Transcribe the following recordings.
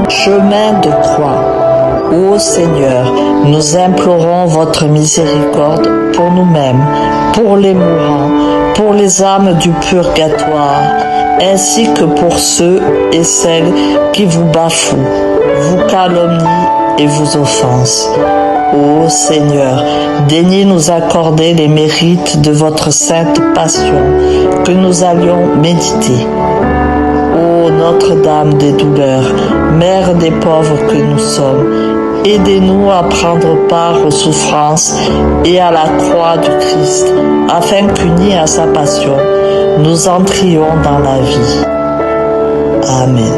Chemin de croix. Ô Seigneur, nous implorons votre miséricorde pour nous-mêmes, pour les mourants, pour les âmes du purgatoire, ainsi que pour ceux et celles qui vous bafouent, vous calomnient et vous offensent. Ô Seigneur, daignez nous accorder les mérites de votre sainte passion que nous allions méditer. Ô Notre-Dame des douleurs, Mère des pauvres que nous sommes, aidez-nous à prendre part aux souffrances et à la croix du Christ, afin qu'unis à sa passion, nous entrions dans la vie. Amen.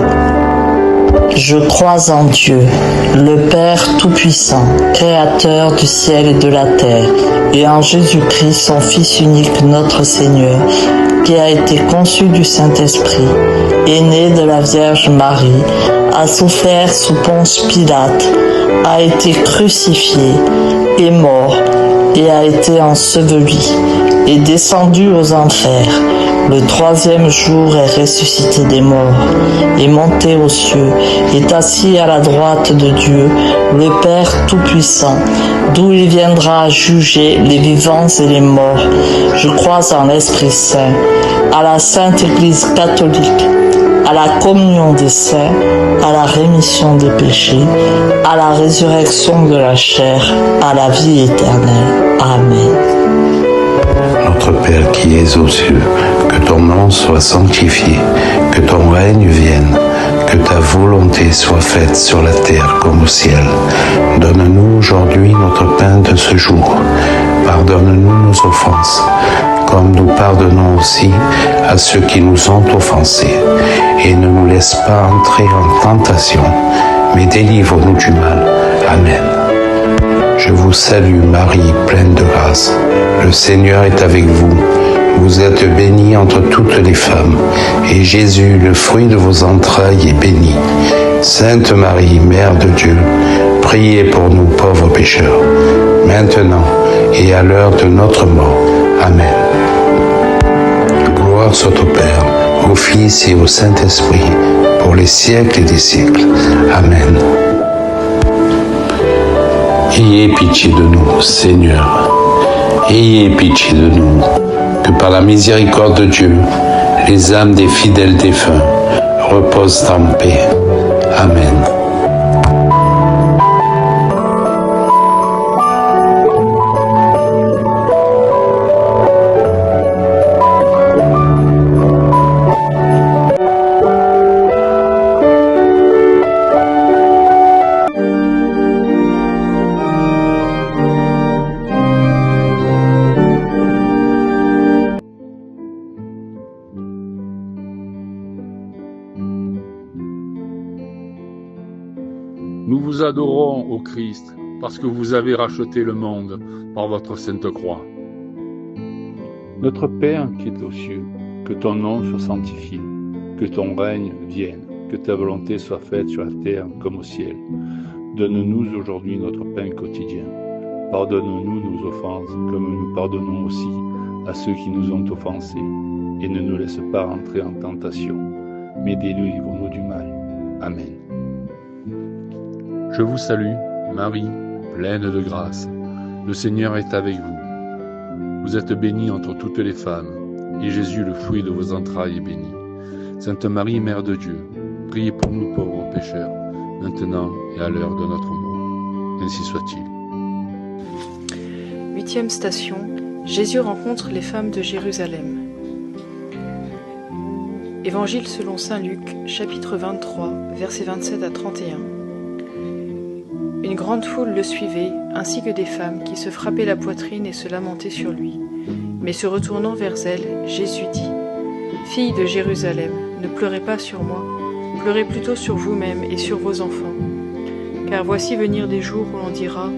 Je crois en Dieu, le Père Tout-Puissant, Créateur du ciel et de la terre, et en Jésus-Christ, son Fils unique, notre Seigneur, qui a été conçu du Saint-Esprit, est né de la Vierge Marie, a souffert sous Ponce Pilate, a été crucifié, est mort et a été enseveli, est descendu aux enfers. Le troisième jour est ressuscité des morts, est monté aux cieux, est assis à la droite de Dieu, le Père Tout-Puissant, d'où il viendra juger les vivants et les morts. Je crois en l'Esprit Saint, à la Sainte Église catholique, à la communion des saints, à la rémission des péchés, à la résurrection de la chair, à la vie éternelle. Amen. Notre Père qui es aux cieux, que ton nom soit sanctifié, que ton règne vienne, que ta volonté soit faite sur la terre comme au ciel. Donne-nous aujourd'hui notre pain de ce jour. Pardonne-nous nos offenses, comme nous pardonnons aussi à ceux qui nous ont offensés. Et ne nous laisse pas entrer en tentation, mais délivre-nous du mal. Amen. Je vous salue Marie, pleine de grâce. Le Seigneur est avec vous. Vous êtes bénie entre toutes les femmes, et Jésus, le fruit de vos entrailles, est béni. Sainte Marie, Mère de Dieu, priez pour nous pauvres pécheurs, maintenant et à l'heure de notre mort. Amen. Gloire soit au Père, au Fils et au Saint-Esprit, pour les siècles et des siècles. Amen. Ayez pitié de nous, Seigneur. Ayez pitié de nous, que par la miséricorde de Dieu, les âmes des fidèles défunts reposent en paix. Amen. Nous vous adorons, ô Christ, parce que vous avez racheté le monde par votre sainte croix. Notre Père qui est aux cieux, que ton nom soit sanctifié, que ton règne vienne, que ta volonté soit faite sur la terre comme au ciel. Donne-nous aujourd'hui notre pain quotidien. Pardonne-nous nos offenses, comme nous pardonnons aussi à ceux qui nous ont offensés. Et ne nous laisse pas entrer en tentation, mais délivre-nous du mal. Amen. Je vous salue, Marie, pleine de grâce. Le Seigneur est avec vous. Vous êtes bénie entre toutes les femmes, et Jésus, le fruit de vos entrailles, est béni. Sainte Marie, Mère de Dieu, priez pour nous pauvres pécheurs, maintenant et à l'heure de notre mort. Ainsi soit-il. 8e station, Jésus rencontre les femmes de Jérusalem. Évangile selon saint Luc, chapitre 23, versets 27 à 31. Une grande foule le suivait, ainsi que des femmes qui se frappaient la poitrine et se lamentaient sur lui. Mais se retournant vers elles, Jésus dit : « Filles de Jérusalem, ne pleurez pas sur moi, pleurez plutôt sur vous-mêmes et sur vos enfants. Car voici venir des jours où l'on dira :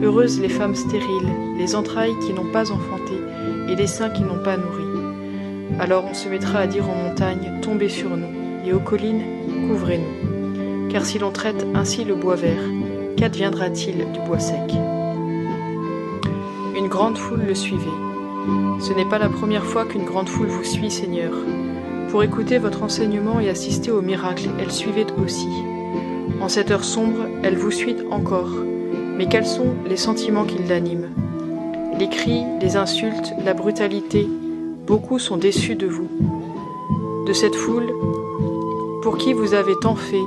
Heureuses les femmes stériles, les entrailles qui n'ont pas enfanté et les seins qui n'ont pas nourri. Alors on se mettra à dire aux montagnes : Tombez sur nous, et aux collines : Couvrez-nous. Car si l'on traite ainsi le bois vert, qu'adviendra-t-il du bois sec ? Une grande foule le suivait. Ce n'est pas la première fois qu'une grande foule vous suit, Seigneur. Pour écouter votre enseignement et assister aux miracles, elle suivait aussi. En cette heure sombre, elle vous suit encore. Mais quels sont les sentiments qui l'animent? Les cris, les insultes, la brutalité, beaucoup sont déçus de vous. De cette foule, pour qui vous avez tant fait,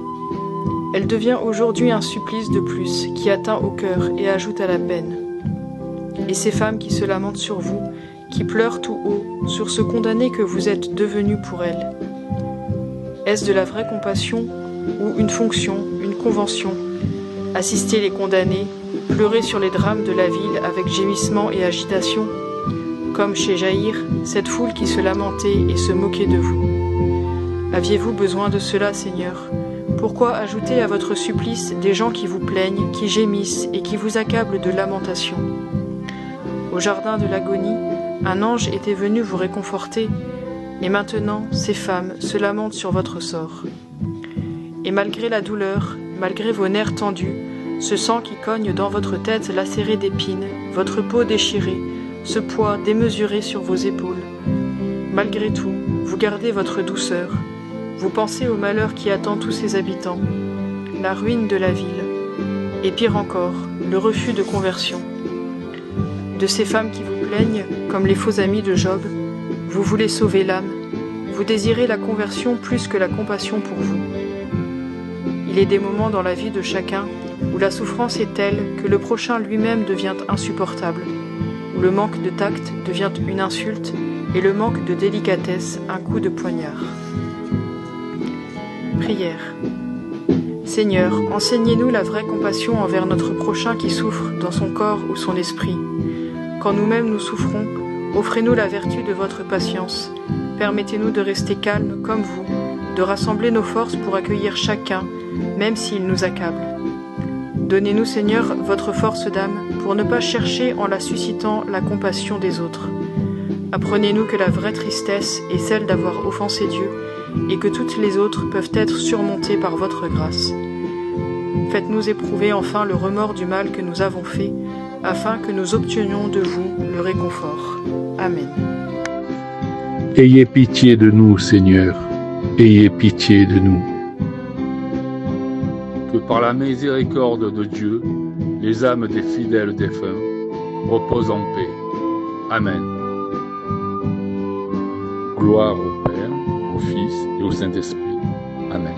elle devient aujourd'hui un supplice de plus qui atteint au cœur et ajoute à la peine. Et ces femmes qui se lamentent sur vous, qui pleurent tout haut sur ce condamné que vous êtes devenu pour elles. Est-ce de la vraie compassion ou une fonction, une convention? Assister les condamnés, pleurer sur les drames de la ville avec gémissement et agitation, comme chez Jaïr, cette foule qui se lamentait et se moquait de vous. Aviez-vous besoin de cela, Seigneur? Pourquoi ajouter à votre supplice des gens qui vous plaignent, qui gémissent et qui vous accablent de lamentations? Au jardin de l'agonie, un ange était venu vous réconforter, et maintenant ces femmes se lamentent sur votre sort. Et malgré la douleur, malgré vos nerfs tendus, ce sang qui cogne dans votre tête lacérée d'épines, votre peau déchirée, ce poids démesuré sur vos épaules, malgré tout, vous gardez votre douceur, vous pensez au malheur qui attend tous ses habitants, la ruine de la ville, et pire encore, le refus de conversion. De ces femmes qui vous plaignent, comme les faux amis de Job, vous voulez sauver l'âme, vous désirez la conversion plus que la compassion pour vous. Il est des moments dans la vie de chacun où la souffrance est telle que le prochain lui-même devient insupportable, où le manque de tact devient une insulte et le manque de délicatesse un coup de poignard. Prière. Seigneur, enseignez-nous la vraie compassion envers notre prochain qui souffre dans son corps ou son esprit. Quand nous-mêmes nous souffrons, offrez-nous la vertu de votre patience. Permettez-nous de rester calmes comme vous, de rassembler nos forces pour accueillir chacun, même s'il nous accable. Donnez-nous, Seigneur, votre force d'âme pour ne pas chercher en la suscitant la compassion des autres. Apprenez-nous que la vraie tristesse est celle d'avoir offensé Dieu et que toutes les autres peuvent être surmontées par votre grâce. Faites-nous éprouver enfin le remords du mal que nous avons fait, afin que nous obtenions de vous le réconfort. Amen. Ayez pitié de nous, Seigneur, ayez pitié de nous. Que par la miséricorde de Dieu, les âmes des fidèles défunts reposent en paix. Amen. Gloire au Père, au Fils et au Saint-Esprit. Amen.